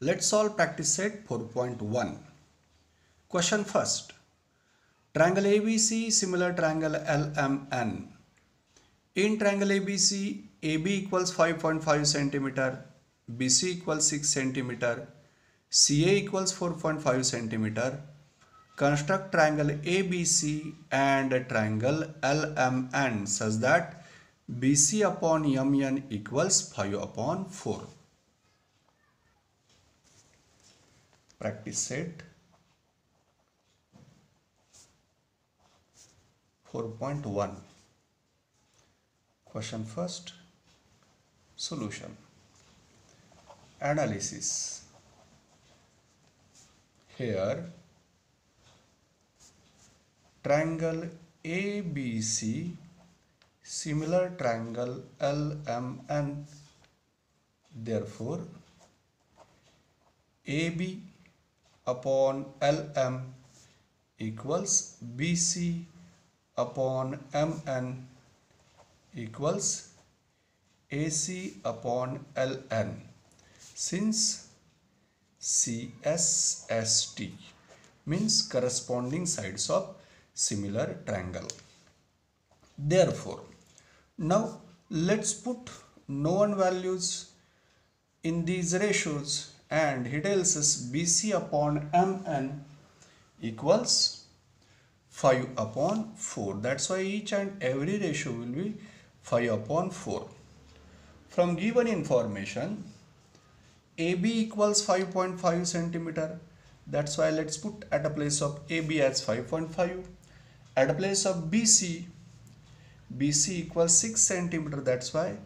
Let's solve practice set 4.1. Question first. Triangle ABC similar triangle LMN. In triangle ABC, AB equals 5.5 centimeter, BC equals 6 centimeter, CA equals 4.5 centimeter. Construct triangle ABC and triangle LMN such that BC upon MN equals 5 upon 4. Practice set 4.1. Question first. Solution. Analysis. Here triangle ABC similar triangle LMN. Therefore AB upon LM equals BC upon MN equals AC upon LN. Since CSST means corresponding sides of similar triangle. Therefore, now let's put known values in these ratios, and he tells us BC upon MN equals 5 upon 4. That's why each and every ratio will be 5 upon 4. From given information, AB equals 5.5 centimeter. That's why let's put at a place of AB as 5.5. At a place of BC equals 6 centimeter. That's why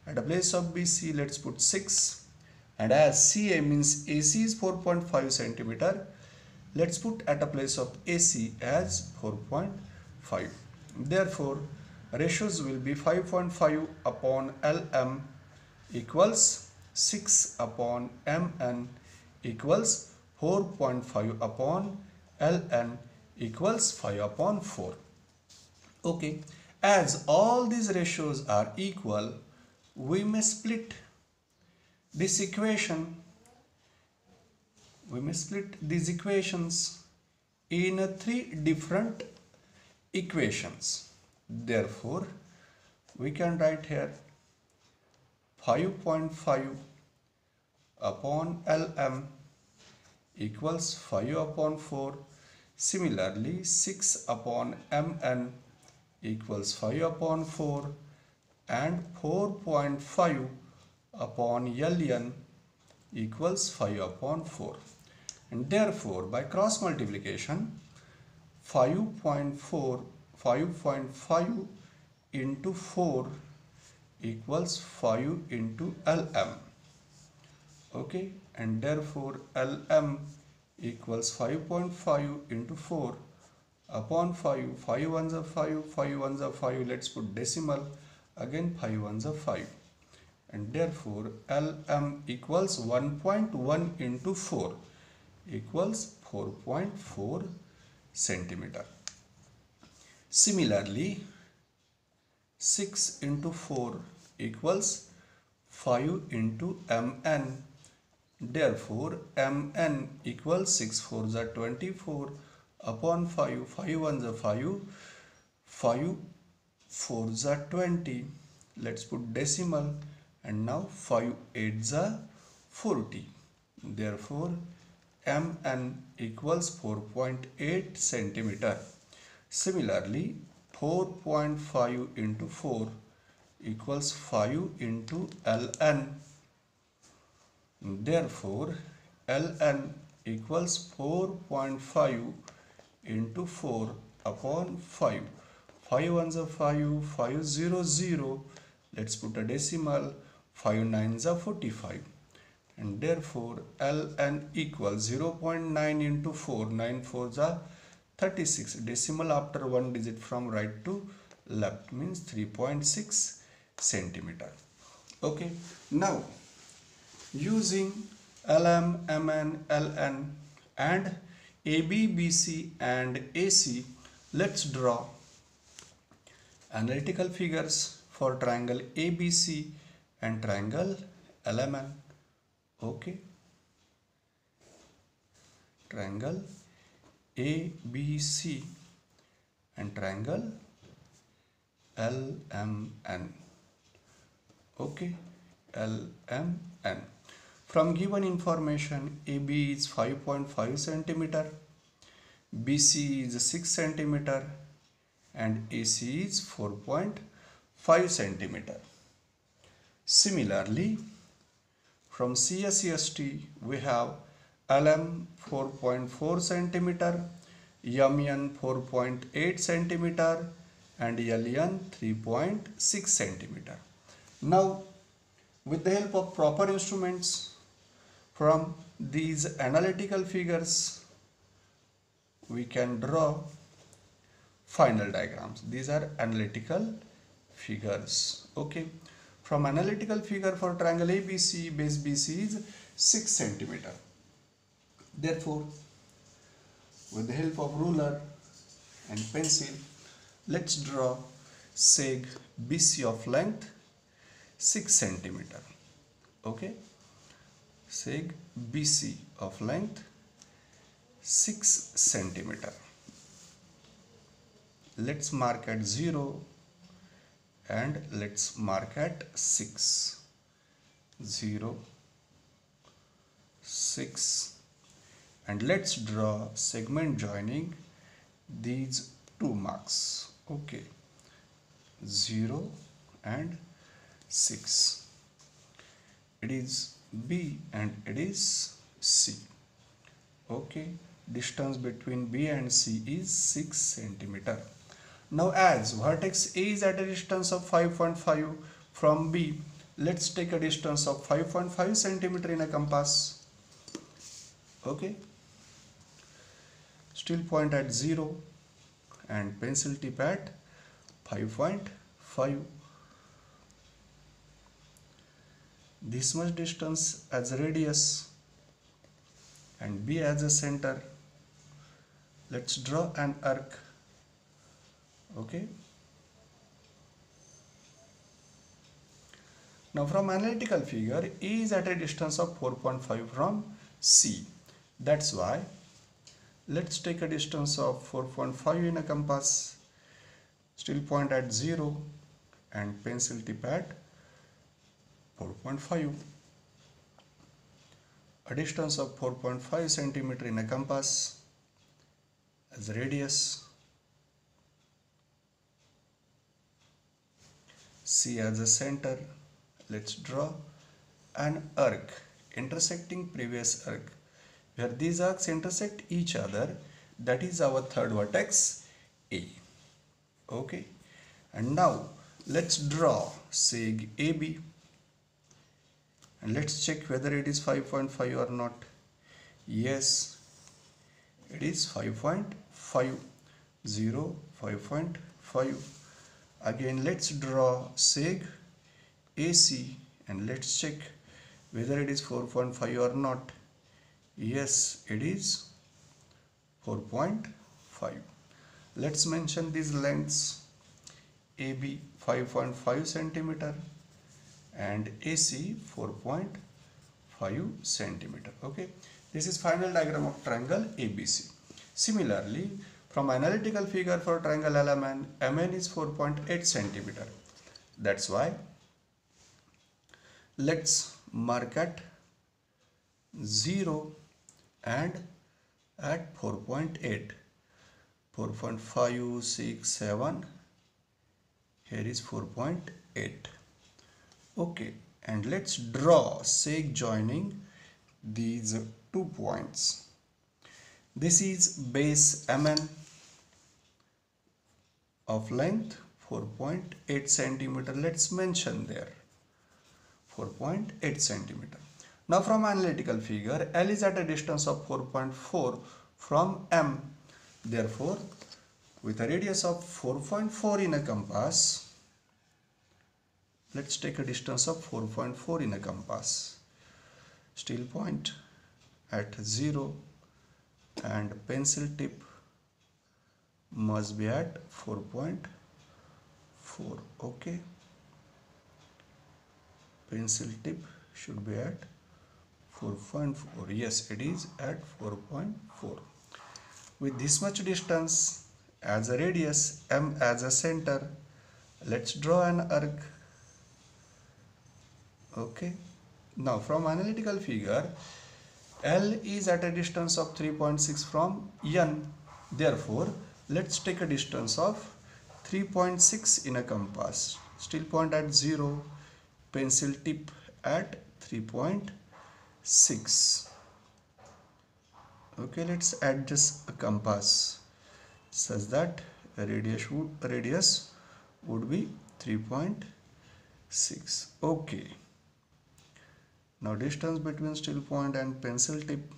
at a place of BC let's put 6. And as CA means AC is 4.5 centimeter. Let's put at a place of AC as 4.5. Therefore, ratios will be 5.5 upon LM equals 6 upon MN equals 4.5 upon LN equals 5 upon 4. Okay, as all these ratios are equal, we may split this equation. We may split these equations in 3 different equations. Therefore, we can write here 5.5 upon LM equals 5 upon 4. Similarly, 6 upon MN equals 5 upon 4, and 4.5 upon LN equals 5 upon 4. And therefore, by cross multiplication, 5.5 into 4 equals 5 into LM. Okay, and therefore LM equals 5.5 into 4 upon 5. 5 ones are 5, 5 ones are 5. Let's put decimal. Again 5 ones are 5. And therefore LM equals 1.1 into 4 equals 4.4 centimeter. Similarly, 6 into 4 equals 5 into MN. Therefore, MN equals 6 4s are 24 upon 5. 5 ones are 5. 5 4s are 20. Let's put decimal. And now 5 8s are 40. Therefore, MN equals 4.8 centimeter. Similarly, 4.5 into 4 equals 5 into LN. Therefore, LN equals 4.5 into 4 upon 5. 5 ones are 5, 5 0 0. Let's put a decimal. 5 9s are 45. And therefore, LN equals 0.9 into 4. 9 4s are 36. Decimal after one digit from right to left means 3.6 centimeter. Okay. Now, using LM, MN, LN and AB, BC and AC, let's draw analytical figures for triangle ABC and triangle LMN. Okay. triangle ABC and triangle LMN. Okay, LMN. From given information, AB is 5.5 centimeter, BC is 6 centimeter, and AC is 4.5 centimeter. Similarly, from CSEST we have LM 4.4 centimeter, MN 4.8 centimeter, and LN 3.6 centimeter. Now, with the help of proper instruments from these analytical figures, we can draw final diagrams. These are analytical figures. Okay. From analytical figure for triangle ABC, base BC is 6 centimeter. Therefore, with the help of ruler and pencil, let's draw seg BC of length 6 centimeter. Okay. Seg BC of length 6 centimeter. Let's mark at 0 and let's mark at 6. 0, 6, and let's draw segment joining these two marks. Okay, 0 and 6. It is B and it is C. Okay, distance between B and C is 6 centimeter. Now, as vertex A is at a distance of 5.5 from B, let's take a distance of 5.5 centimeter in a compass. Okay, still point at 0 and pencil tip at 5.5. This much distance as a radius and B as a center. Let's draw an arc. Okay. Now, from analytical figure, A is at a distance of 4.5 from C. That's why let's take a distance of 4.5 in a compass. Still point at 0 and pencil tip at 4.5. A distance of 4.5 centimeter in a compass as a radius. C as a center. Let's draw an arc intersecting previous arc. Where these arcs intersect each other, that is our third vertex A. Okay, and now let's draw seg AB and let's check whether it is 5.5 or not. Yes, it is 5.5. 0, 5.5. Again, let's draw seg AC and let's check whether it is 4.5 or not. Yes, it is 4.5. Let's mention these lengths. AB 5.5 centimeter and AC 4.5 centimeter. Okay, this is final diagram of triangle ABC. Similarly, from analytical figure for triangle LMN, MN is 4.8 centimeter. That's why let's mark at 0 and at 4.8. 4.5, 6, 7. Here is 4.8. Okay, and let's draw seg joining these 2 points. This is base MN of length 4.8 centimeter. Let's mention there 4.8 centimeter. Now, from analytical figure, L is at a distance of 4.4 from M. Therefore, with a radius of 4.4 in a compass, let's take a distance of 4.4 in a compass. Still point at 0 and pencil tip must be at 4.4. Okay, pencil tip should be at 4.4. Yes, it is at 4.4. With this much distance as a radius, M as a center, let's draw an arc. Okay. Now from analytical figure, L is at a distance of 3.6 from N. Therefore, let's take a distance of 3.6 in a compass. Still point at 0, pencil tip at 3.6. Okay, let's adjust a compass such that radius would be 3.6. Okay. Now distance between still point and pencil tip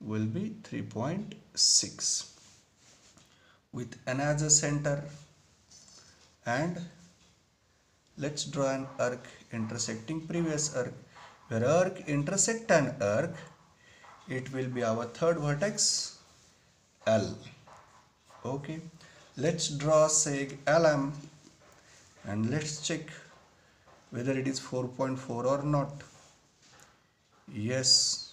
will be 3.6 with N as a center, and let's draw an arc intersecting previous arc. Where arc intersect an arc, it will be our third vertex L. Okay, let's draw seg LM and let's check whether it is 4.4 or not. Yes,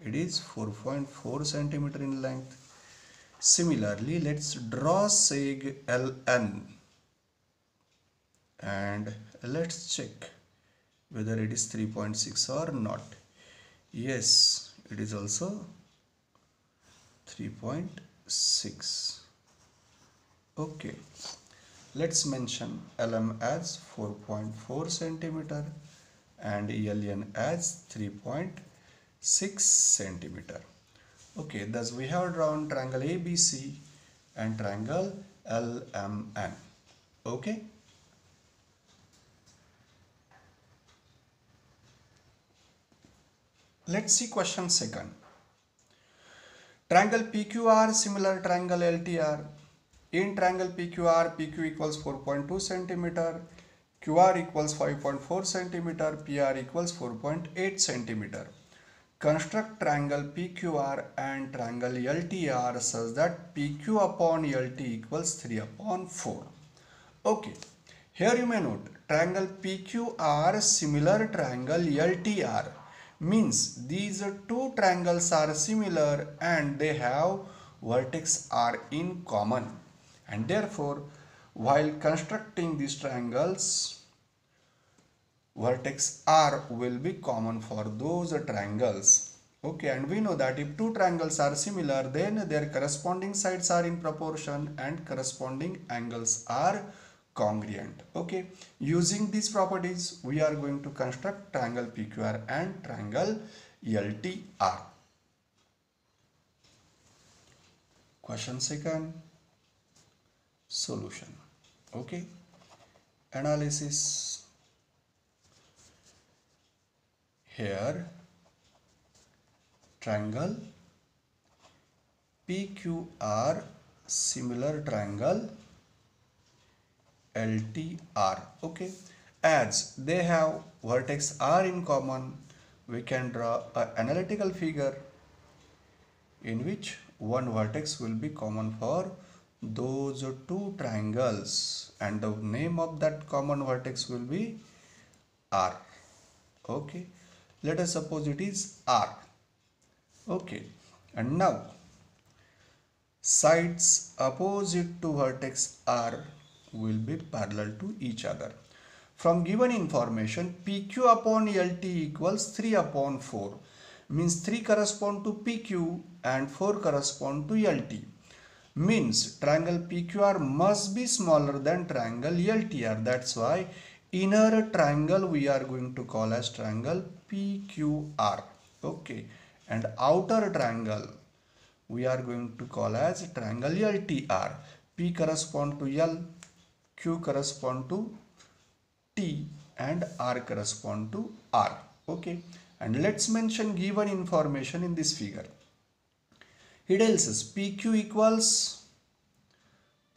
it is 4.4 centimeter in length. Similarly, let's draw seg LN and let's check whether it is 3.6 or not. Yes, it is also 3.6. Okay, let's mention LM as 4.4 centimeter and LN as 3.6 centimeter. Okay, thus we have drawn triangle ABC and triangle LMN. Okay. Let's see question second. Triangle PQR similar triangle LTR. In triangle PQR, PQ equals 4.2 centimeter, QR equals 5.4 centimeter, PR equals 4.8 centimeter. Construct triangle PQR and triangle LTR such that PQ upon LT equals 3 upon 4. Okay, here you may note triangle PQR similar triangle LTR means these two triangles are similar and they have vertex R in common, and therefore while constructing these triangles, vertex R will be common for those triangles. Okay, and we know that if two triangles are similar, then their corresponding sides are in proportion and corresponding angles are congruent. Okay, using these properties, we are going to construct triangle PQR and triangle LTR. Question second, solution. Okay, analysis. Here triangle PQR similar triangle LTR. Okay, as they have vertex R in common, we can draw an analytical figure in which one vertex will be common for those two triangles, and the name of that common vertex will be R. Okay, let us suppose it is R. Okay, and now sides opposite to vertex R will be parallel to each other. From given information, PQ upon LT equals 3 upon 4, means 3 correspond to PQ and 4 correspond to LT. Means triangle PQR must be smaller than triangle LTR. That's why inner triangle we are going to call as triangle PQR. Okay, and outer triangle we are going to call as triangle LTR. P correspond to L, Q correspond to T, and R correspond to R. Okay, and let's mention given information in this figure. It tells us PQ equals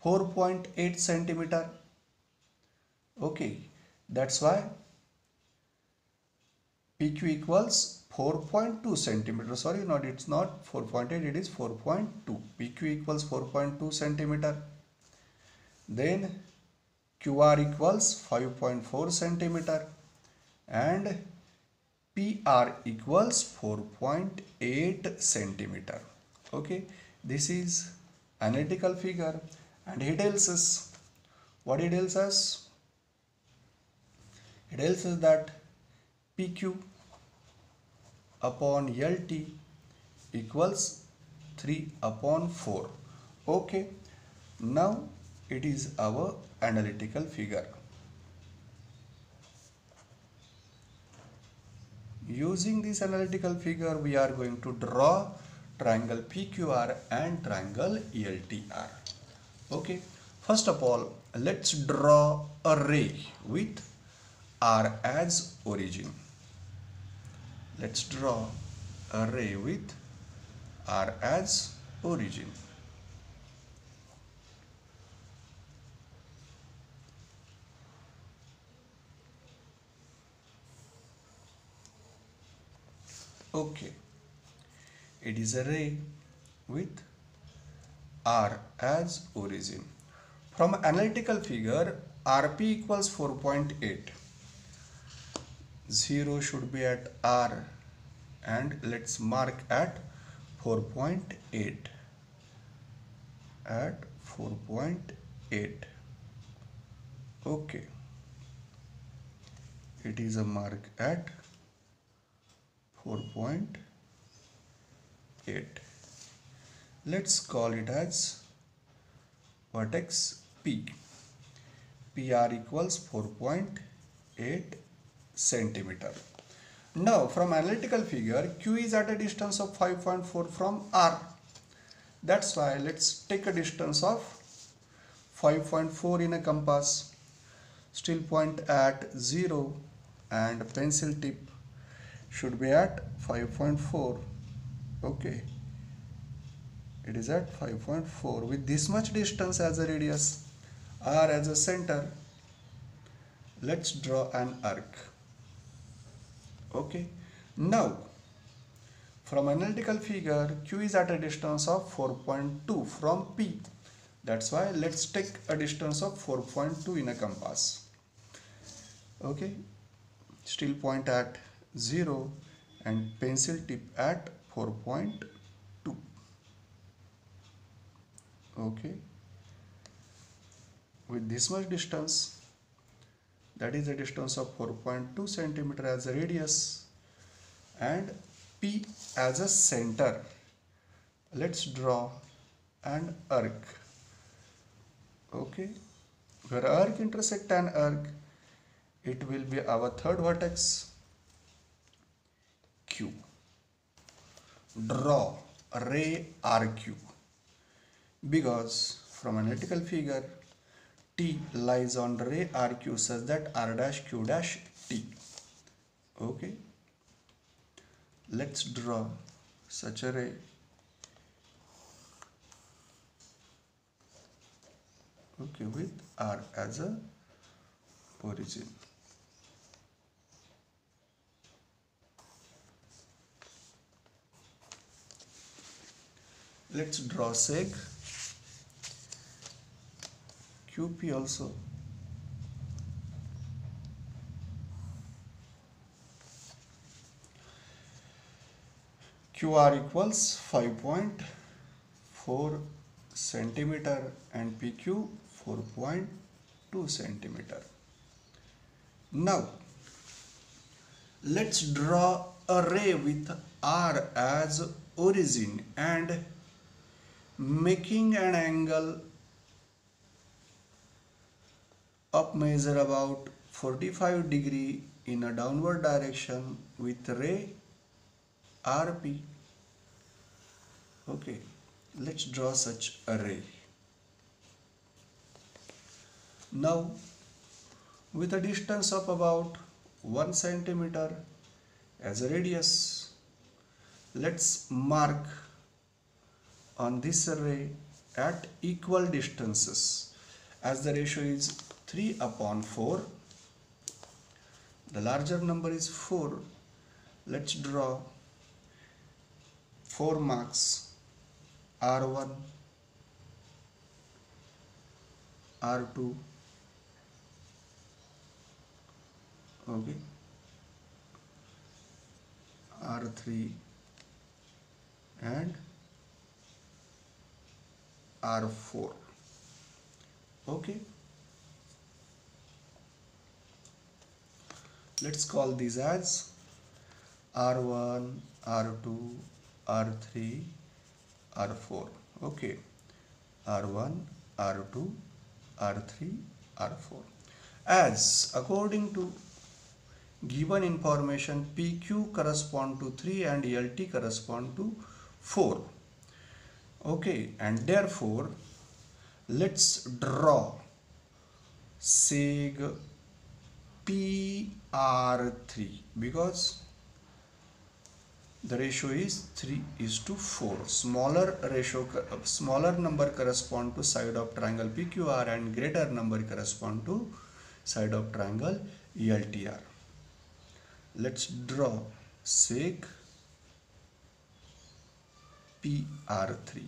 4.8 centimeter. Okay, that's why PQ equals 4.2 centimeter. Sorry, not it's not 4.8, it is 4.2. PQ equals 4.2 centimeter. Then QR equals 5.4 centimeter and PR equals 4.8 centimeter. Okay, this is analytical figure, and he tells us, what he tells us? He tells us that PQ upon LT equals 3 upon 4. Okay, now it is our analytical figure. Using this analytical figure, we are going to draw triangle PQR and triangle ELTR. Okay, first of all, let's draw a ray with R as origin. Let's draw a ray with R as origin. Okay, it is a ray with R as origin. From analytical figure, RP equals 4.8. 0 should be at R, and let's mark at 4.8. At 4.8. Okay, it is a mark at 4.8. Let's call it as vertex P. PR equals 4.8 centimeter. Now from analytical figure, Q is at a distance of 5.4 from R. That's why let's take a distance of 5.4 in a compass. Still point at 0 and pencil tip should be at 5.4. Okay, it is at 5.4 with this much distance as a radius, R as a center. Let's draw an arc. Okay, now from analytical figure, Q is at a distance of 4.2 from P. That's why let's take a distance of 4.2 in a compass. Okay, still point at 0 and pencil tip at 4.2. Okay, with this much distance, that is a distance of 4.2 centimeter as a radius and P as a center. Let's draw an arc. Okay, where arc intersect an arc, it will be our third vertex Q. Draw ray RQ, because from analytical figure T lies on ray RQ such that R dash Q dash T. Okay, let's draw such a ray. Okay, with R as a origin. Let's draw seg QP also. QR equals 5.4 centimeter and PQ 4.2 centimeter. Now let's draw a ray with R as origin and making an angle up measure about 45 degree in a downward direction with ray RP. Okay, let's draw such a ray. Now with a distance of about 1 centimeter as a radius, let's mark on this ray at equal distances. As the ratio is 3 upon 4, the larger number is 4. Let's draw 4 marks, R1, R2, okay, R3 and R4. Okay, let's call these as R1, R2, R3, R4. Okay, R1, R2, R3, R4. As according to given information, PQ correspond to 3 and LT correspond to 4. Okay, and therefore let's draw seg PR3 because the ratio is 3:4. Smaller number correspond to side of triangle PQR and greater number correspond to side of triangle LTR. Let's draw seg PR3.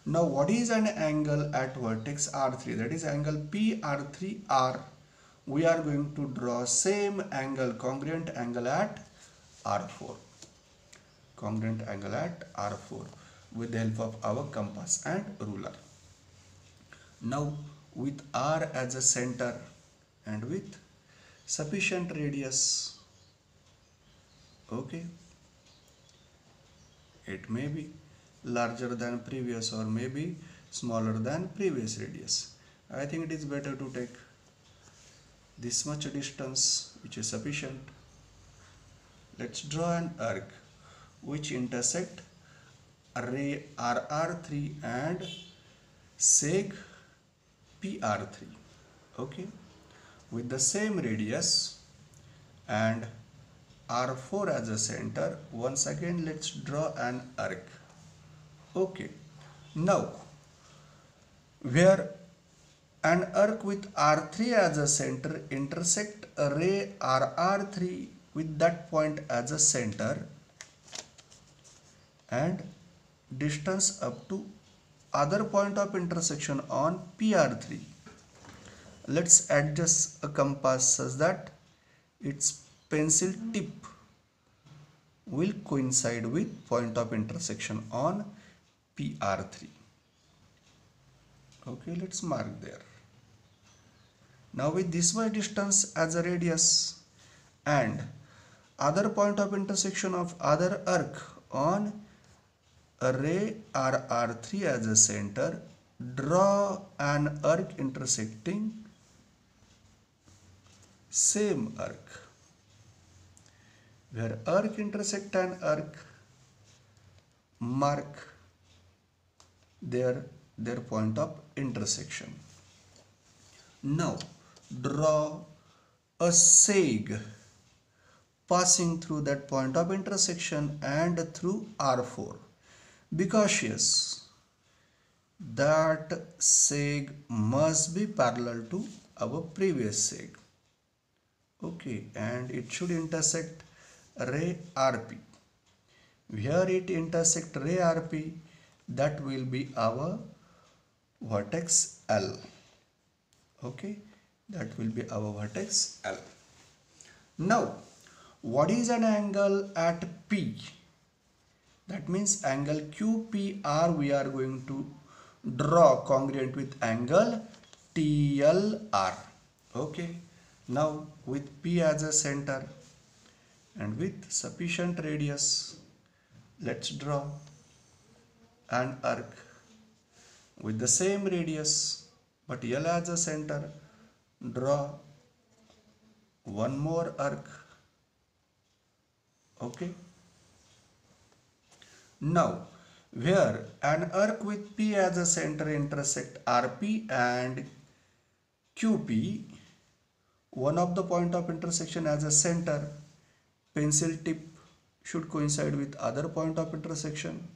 Now what is an angle at vertex R3? That is angle PR3R. We are going to draw same angle, congruent angle at R4. Congruent angle at R4 with the help of our compass and ruler. Now with R as a center and with sufficient radius, okay, it may be larger than previous or maybe smaller than previous radius. I think it is better to take this much distance, which is sufficient. Let's draw an arc which intersect ray RR3 and seg PR3, okay, with the same radius and R4 as a center. Once again let's draw an arc. Okay, now where an arc with R3 as a center intersect a ray RR3 with that point as a center and distance up to other point of intersection on PR3. Let's adjust a compass such that its pencil tip will coincide with point of intersection on PR3. Okay, let's mark there. Now with this much distance as a radius and other point of intersection of other arc on a ray RR3 as a center, draw an arc intersecting same arc. Where arc intersect an arc, mark their point of intersection. Now draw a seg passing through that point of intersection and through R4. Be cautious that seg must be parallel to our previous seg. Okay, and it should intersect ray RP. Where it intersect ray RP, that will be our vertex L. Okay, that will be our vertex L. Now what is an angle at P? That means angle QPR we are going to draw congruent with angle TLR. Okay, now with P as a center and with sufficient radius, let's draw an arc with the same radius but L as a center. Draw one more arc. Okay, now where an arc with P as a center intersect RP and QP, one of the point of intersection as a center, pencil tip should coincide with other point of intersection.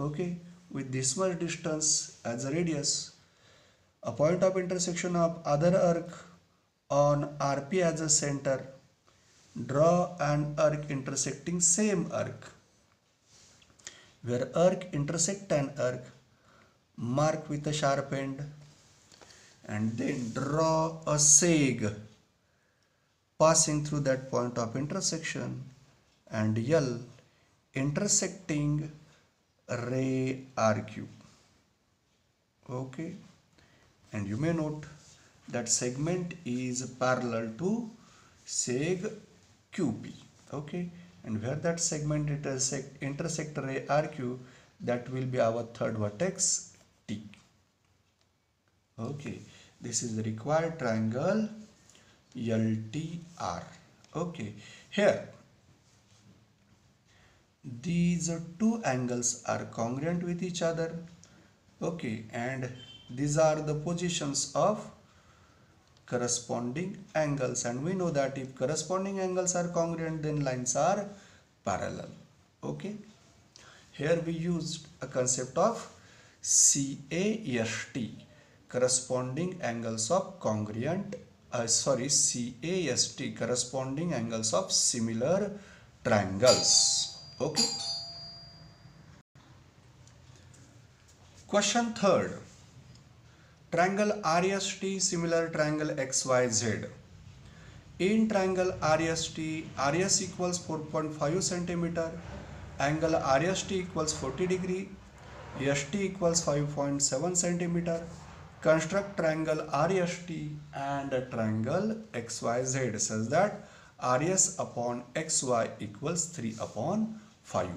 Okay, with this much distance as a radius, a point of intersection of other arc on RP as a center, draw an arc intersecting same arc. Where arc intersect an arc, mark with a sharp end and then draw a seg passing through that point of intersection and L intersecting ray RQ. Okay, and you may note that segment is parallel to seg QP. Okay, and where that segment intersect ray RQ, that will be our third vertex T. Okay, this is the required triangle LTR. Okay, here these two angles are congruent with each other. Okay, and these are the positions of corresponding angles, and we know that if corresponding angles are congruent, then lines are parallel. Okay, here we used a concept of CAST, corresponding angles of congruent CAST, corresponding angles of similar triangles. Okay, question third. Triangle RST, similar triangle XYZ. In triangle RST, RS equals 4.5 centimeter, angle RST equals 40 degree, ST equals 5.7 centimeter. Construct triangle RST and a triangle XYZ such that RS upon XY equals 3 upon 5.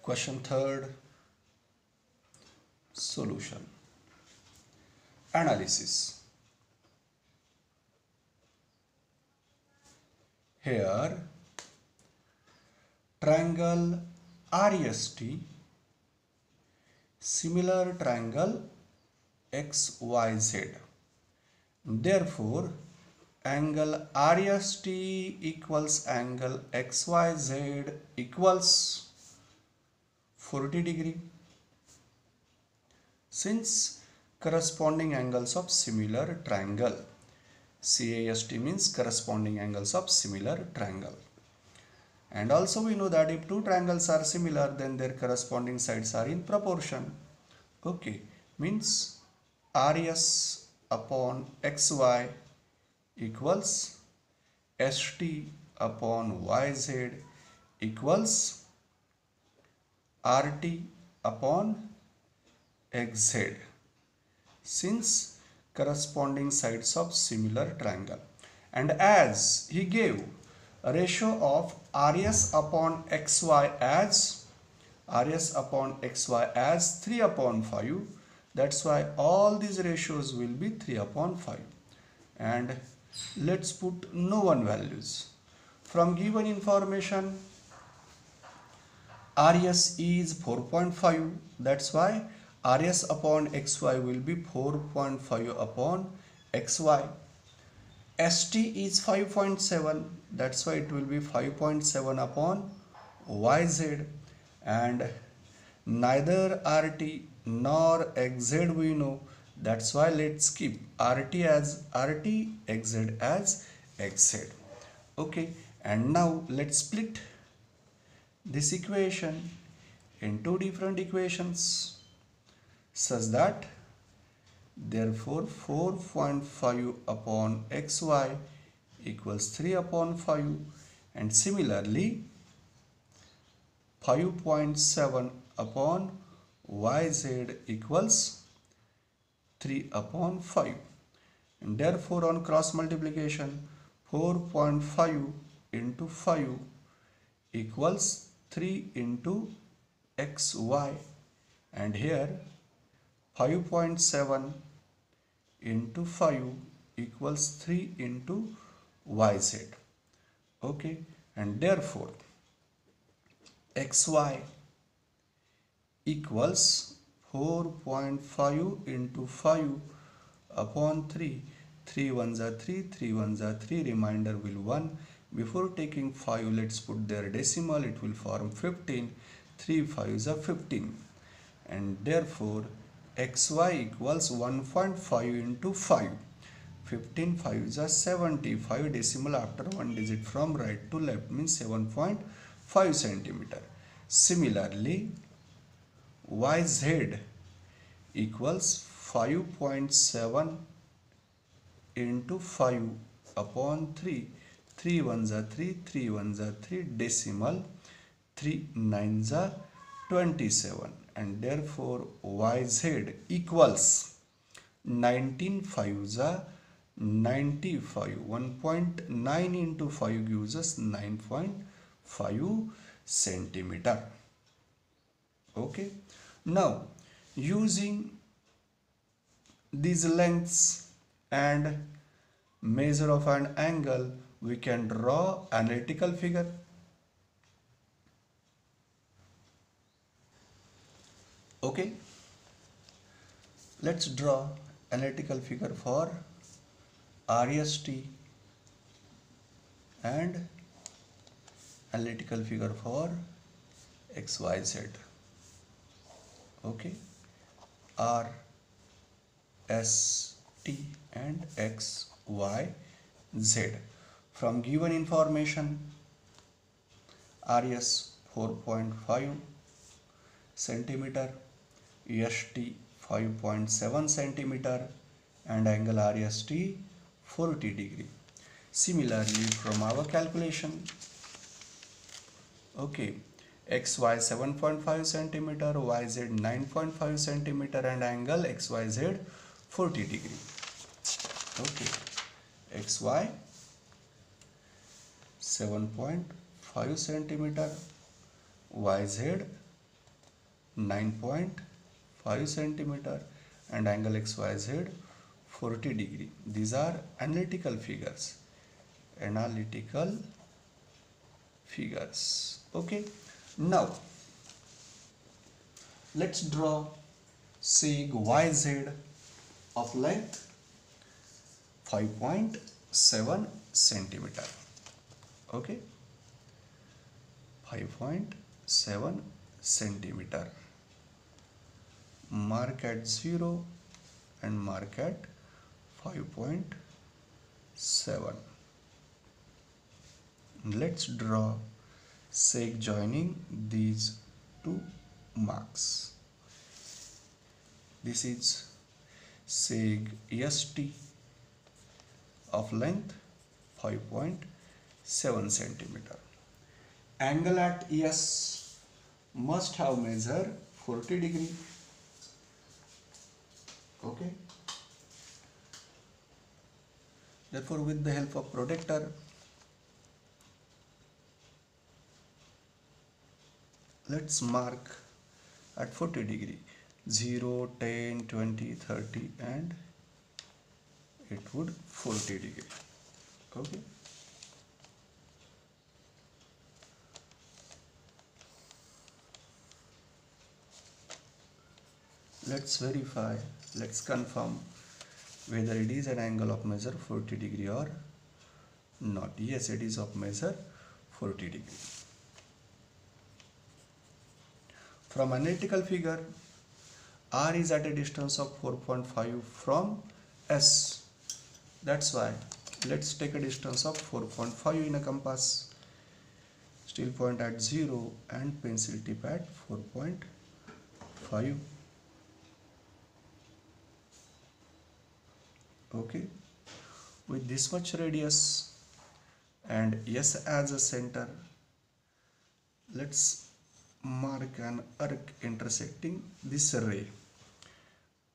Question third. Solution. Analysis. Here triangle RST, similar triangle XYZ. Therefore, angle RST equals angle XYZ equals 40 degree. Since corresponding angles of similar triangle, CAST means corresponding angles of similar triangle. And also we know that if two triangles are similar, then their corresponding sides are in proportion. Okay, means RS upon XY equals ST upon YZ equals RT upon XZ, since corresponding sides of similar triangle. And as he gave a ratio of RS upon XY as 3 upon 5, that's why all these ratios will be 3 upon 5. And let's put known values. From given information, RS is 4.5, that's why RS upon XY will be 4.5 upon XY. ST is 5.7, that's why it will be 5.7 upon YZ. And neither RT nor XZ we know, that's why let's keep RT as RT, XZ as XZ. Okay, and now let's split this equation in two different equations such that therefore 4.5 upon XY equals 3 upon 5, and similarly 5.7 upon YZ equals 3 upon 5, and therefore on cross multiplication 4.5 into 5 equals 3 into XY, and here 5.7 into 5 equals 3 into YZ. Okay, and therefore XY equals 4.5 into 5 upon 3. 3 ones are 3, 3 ones are 3, remainder will 1. Before taking 5, let's put their decimal, it will form 15. 3 5s are 15, and therefore XY equals 1.5 into 5. 15 5s are 70. 5 decimal after 1 digit from right to left means 7.5 centimeter. Similarly, YZ equals 5.7 into 5 upon 3. 3 ones are 3, 3 ones are 3, decimal 3 nines are 27, and therefore YZ equals 19 fives are 95. 1.9 into 5 gives us 9.5 centimeter. Okay. Now using these lengths and measure of an angle, we can draw analytical figure. Okay, let's draw analytical figure for RST and analytical figure for XYZ. Okay, R S T and X Y Z. From given information, RS 4.5 centimeter, ST 5.7 centimeter, and angle RST 40 degree. Similarly, from our calculation, okay, XY 7.5 centimeter, YZ 9.5 centimeter, and angle XYZ 40 degree. Okay, XY 7.5 centimeter, YZ 9.5 centimeter, and angle XYZ 40 degree. These are analytical figures. Analytical figures. Okay. Now let's draw seg YZ of length 5.7 centimeter. Okay, 5.7 centimeter. Mark at 0 and mark at 5.7. Let's draw seg joining these two marks. This is seg ST of length 5.7 centimeter. Angle at S must have measure 40 degree. Okay. Therefore, with the help of protractor, let's mark at 40 degree 0, 10, 20, 30, and it would 40 degree. Okay. Let's verify, let's confirm whether it is an angle of measure 40 degree or not. Yes, it is of measure 40 degree. From analytical figure, R is at a distance of 4.5 from S. That's why let's take a distance of 4.5 in a compass. Still point at 0 and pencil tip at 4.5. Okay, with this much radius and S as a center, let's mark an arc intersecting this ray.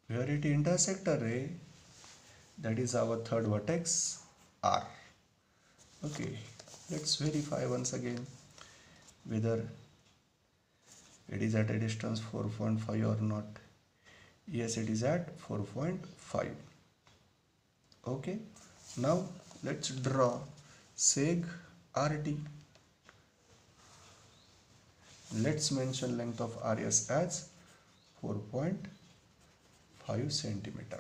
Where it intersects a ray, that is our third vertex R. Okay, let's verify once again whether it is at a distance 4.5 or not. Yes, it is at 4.5. Okay, now let's draw seg RT. Let's mention length of RS as 4.5 centimeter.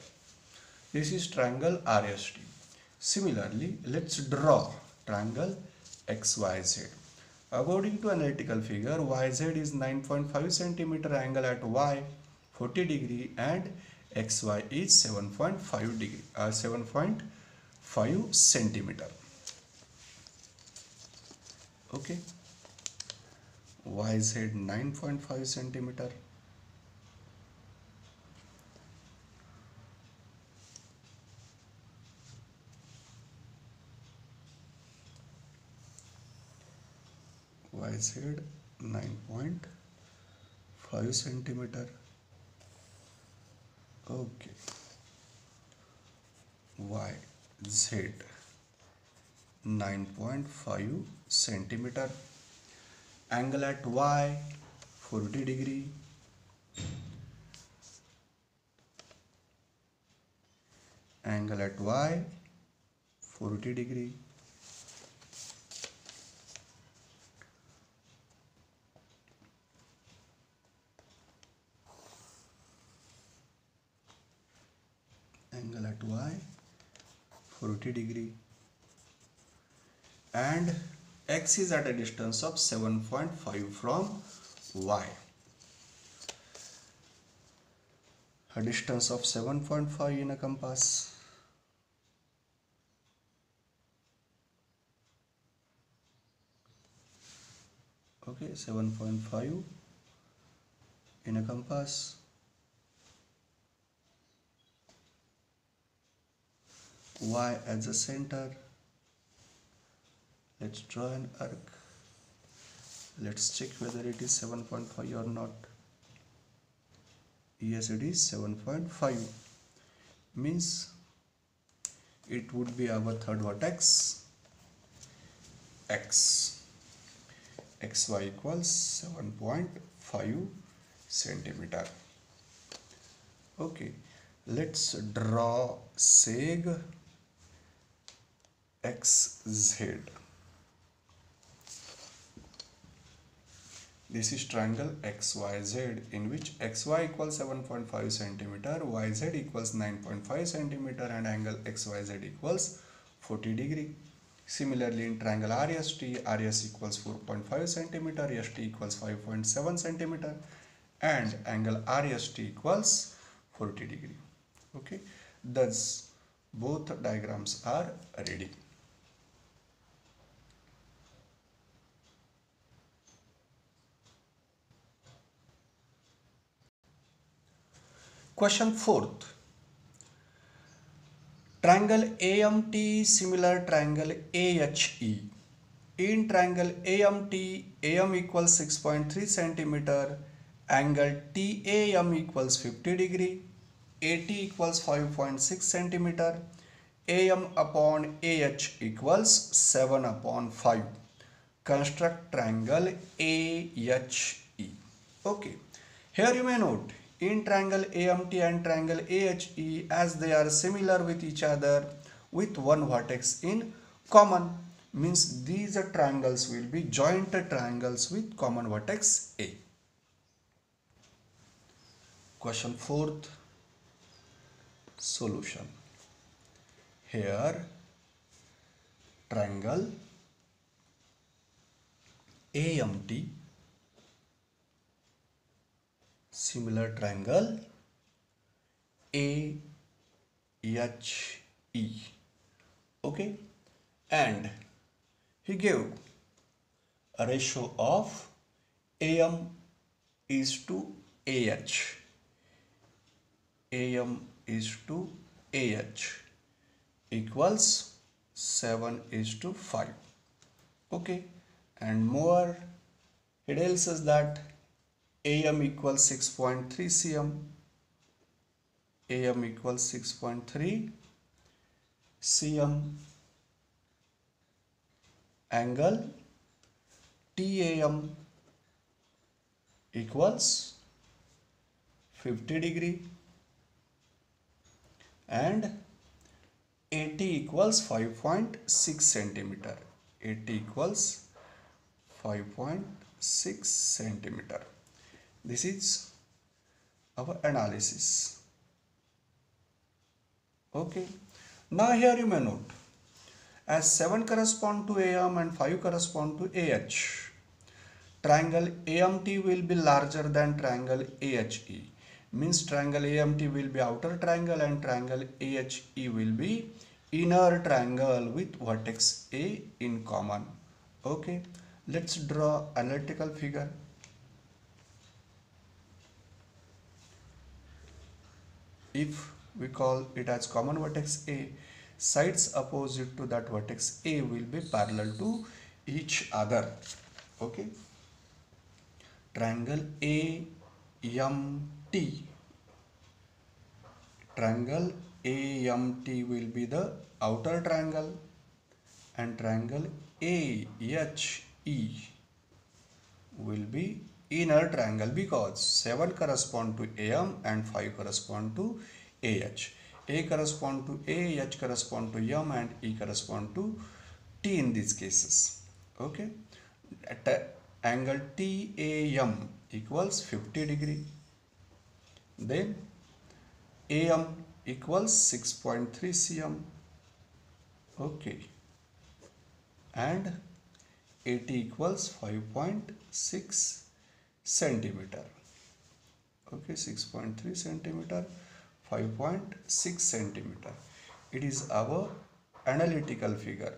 This is triangle RST. Similarly, let's draw triangle XYZ. According to analytical figure, YZ is 9.5 centimeter, angle at Y 40 degree, and XY is 7.5 degree, 7.5 centimeter. Okay, YZ 9.5 centimeter. yz 9.5 centimeter. Okay, yz 9.5 centimeter. Angle at y 40 degree. Angle at y 40 degree. Angle at y 40 degree, and x is at a distance of 7.5 from y. A distance of 7.5 in a compass. Okay, 7.5 in a compass. Y as the center. Let's draw an arc. Let's check whether it is 7.5 or not. Yes, it is 7.5. Means it would be our third vertex, x. xy equals 7.5 centimeter. Okay, let's draw seg xz. This is triangle XYZ in which XY equals 7.5 centimeter, YZ equals 9.5 centimeter, and angle XYZ equals 40 degree. Similarly, in triangle RST, RS equals 4.5 centimeter, ST equals 5.7 centimeter, and angle RST equals 40 degree. Okay, thus both diagrams are ready. Question 4th. Triangle AMT similar triangle AHE. In triangle AMT, AM equals 6.3 centimeter, angle TAM equals 50 degree, AT equals 5.6 centimeter, AM upon AH equals 7 upon 5. Construct triangle AHE. Okay, here you may note, in triangle AMT and triangle AHE, as they are similar with each other with one vertex in common, means these triangles will be joint triangles with common vertex A. Question 4th, solution. Here triangle AMT similar triangle AHE. Okay, and he gave a ratio of AM is to AH. AM is to AH equals 7 is to 5. Okay, and more, it tells us that AM equals 6.3 cm, AM equals 6.3 cm, angle TAM equals 50 degree, and AT equals 5.6 centimeter. AT equals 5.6 centimeter. This is our analysis. Okay. Now here you may note, as 7 correspond to AM and 5 correspond to AH, triangle AMT will be larger than triangle AHE. Means triangle AMT will be outer triangle and triangle AHE will be inner triangle with vertex A in common. Okay, let's draw analytical figure. If we call it as common vertex A, sides opposite to that vertex A will be parallel to each other. Okay, triangle AMT. Triangle AMT will be the outer triangle, and triangle AHE will be inner triangle, because 7 correspond to AM and 5 correspond to AH. A correspond to A, H correspond to M, and E correspond to T in these cases. Okay, at angle TAM equals 50 degree. Then AM equals 6.3 cm. Okay, and AT equals 5.6 centimeter. Okay, 6.3 centimeter, 5.6 centimeter. It is our analytical figure.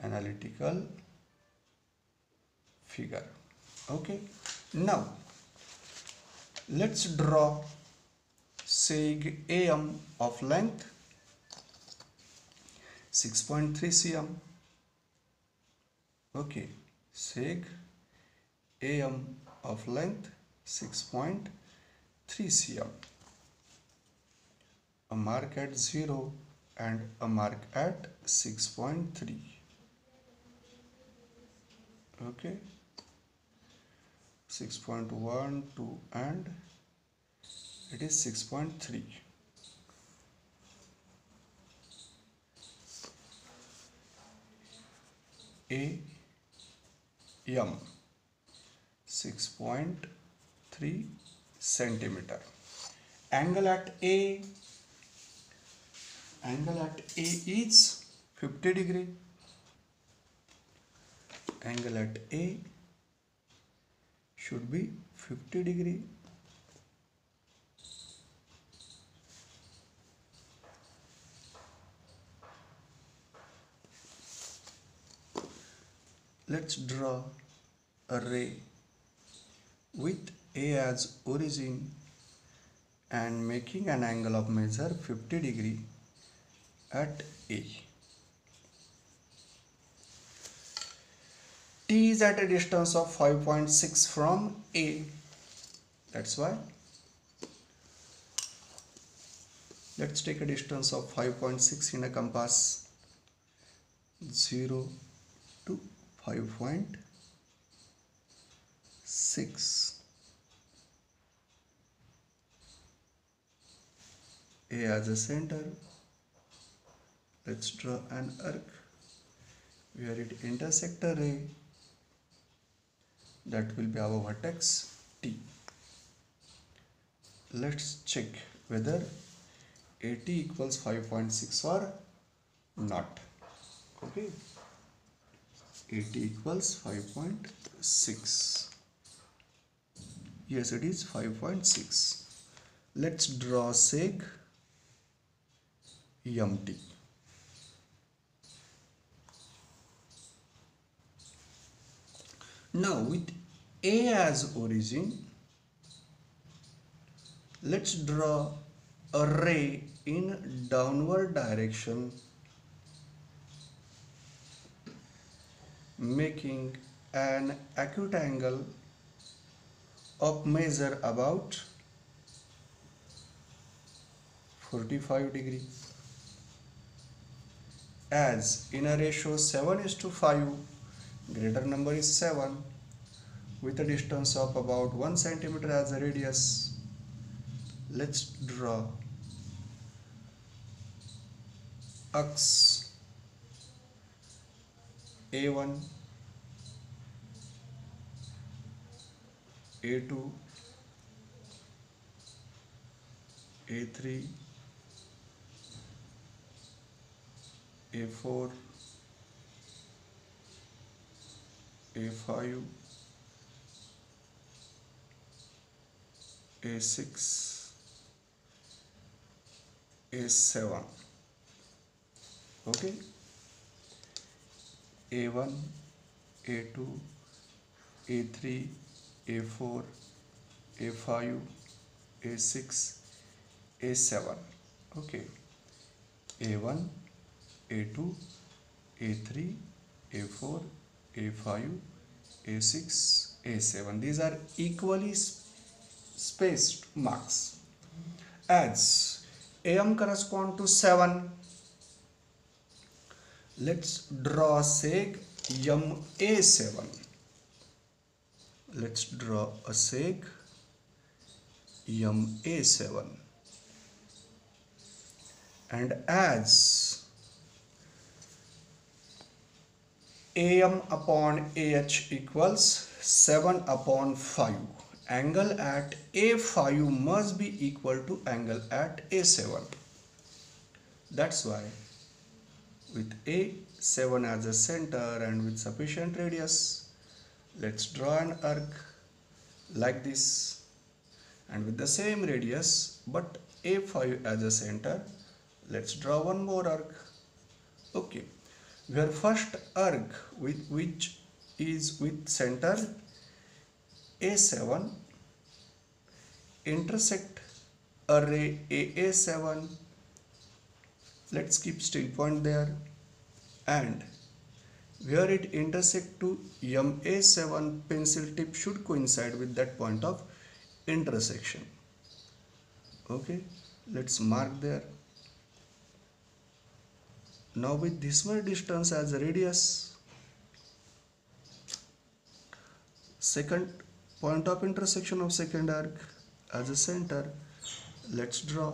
Analytical figure. Okay, now let's draw seg AM of length 6.3 cm. Okay, seg AM of length 6.3 cm. A mark at 0 and a mark at 6.3. Okay, 6.1, 2, and it is 6.3. AM 6.3 centimeter. Angle at A is 50 degree. Angle at A should be 50 degree. Let's draw a ray with A as origin and making an angle of measure 50 degree at A. T is at a distance of 5.6 from A. That's why let's take a distance of 5.6 in a compass. 0 to 5.6. A as a center. Let's draw an arc where it intersects a ray. That will be our vertex T. Let's check whether AT equals 5.6 or not. Okay, AT equals 5.6. Yes, it is 5.6. Let's draw seg MT. Now with A as origin, let's draw a ray in downward direction, making an acute angle of measure about 45 degree. As in a ratio 7:5, greater number is 7, with a distance of about 1 centimeter as a radius. Let's draw axis A1, A2, A3, A4, A5, A6, A7. Okay, A1, A2, A3, A4, A5, A6, A7. Okay, A1, A2, A3, A4, A5, A6, A7. These are equally spaced marks. As AM correspond to 7, let's draw seg MA7. Let's draw a seg MA7. And as AM upon AH equals 7 upon 5, angle at A5 must be equal to angle at A7. That's why with A7 as a center and with sufficient radius, let's draw an arc like this, and with the same radius but A5 as a center, let's draw one more arc. Okay, where first arc which is with center A7 intersect array AA7. Let's keep still point there, and where it intersect to MA7, pencil tip should coincide with that point of intersection. Okay, let's mark there. Now with this much distance as a radius, second point of intersection of second arc as a center, let's draw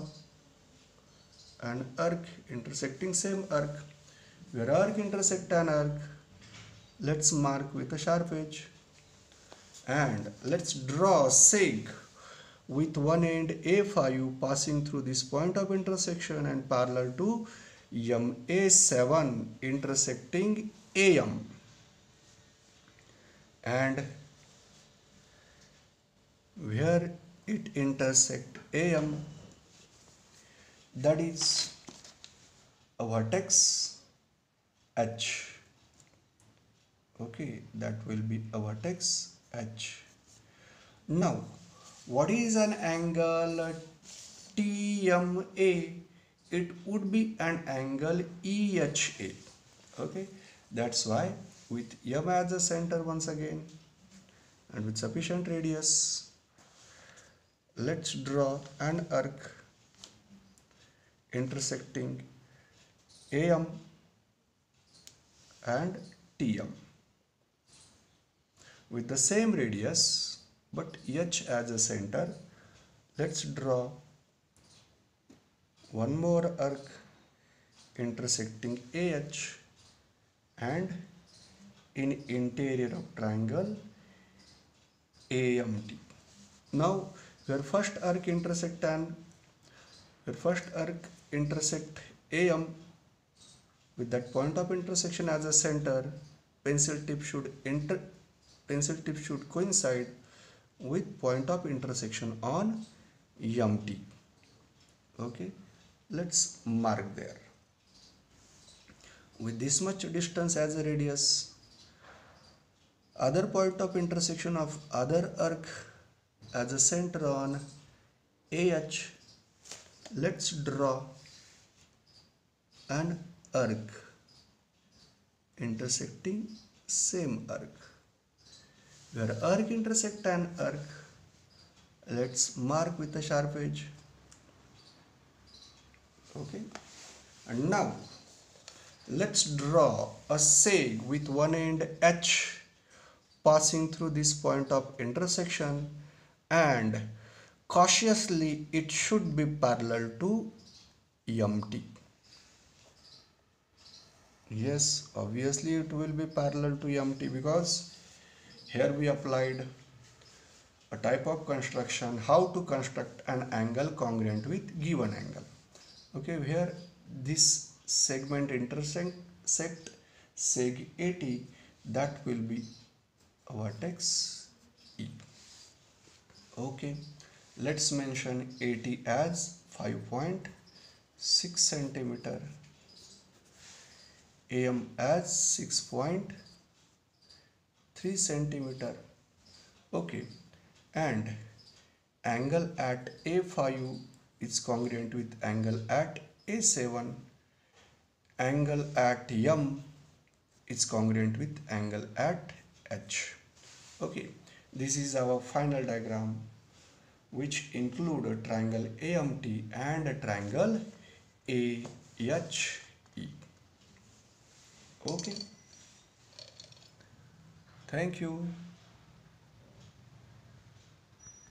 an arc intersecting same arc. Where arc intersect an arc, let's mark with a sharp edge, and let's draw seg with one end A5 passing through this point of intersection and parallel to MA7 intersecting AM, and where it intersect AM, that is a vertex H. Okay, that will be a vertex H. Now, what is an angle TMA? It would be an angle EHA. Okay, that's why with M as a center once again and with sufficient radius, let's draw an arc intersecting AM and TM with the same radius but H as a center. Let's draw one more arc intersecting AH and in interior of triangle AMT. Now where first arc intersect AM with that point of intersection as a center, pencil tip should coincide with point of intersection on MT. Okay, let's mark there. With this much distance as a radius, other point of intersection of other arc as a center on AH, let's draw an arc intersecting same arc. Where arc intersect an arc, let's mark with a sharp edge. Okay, and now let's draw a seg with one end H passing through this point of intersection, and cautiously it should be parallel to MT. Yes, obviously it will be parallel to MT because here we applied a type of construction how to construct an angle congruent with given angle. Okay, here this segment intersect seg 80, that will be a vertex E. Okay, let's mention 80 as 5.6 centimeter, AM as 6.3 centimeter. Okay, and angle at A5 is congruent with angle at A7. Angle at M is congruent with angle at H. Okay, this is our final diagram which include a triangle AMT and a triangle AHE. Okay, thank you.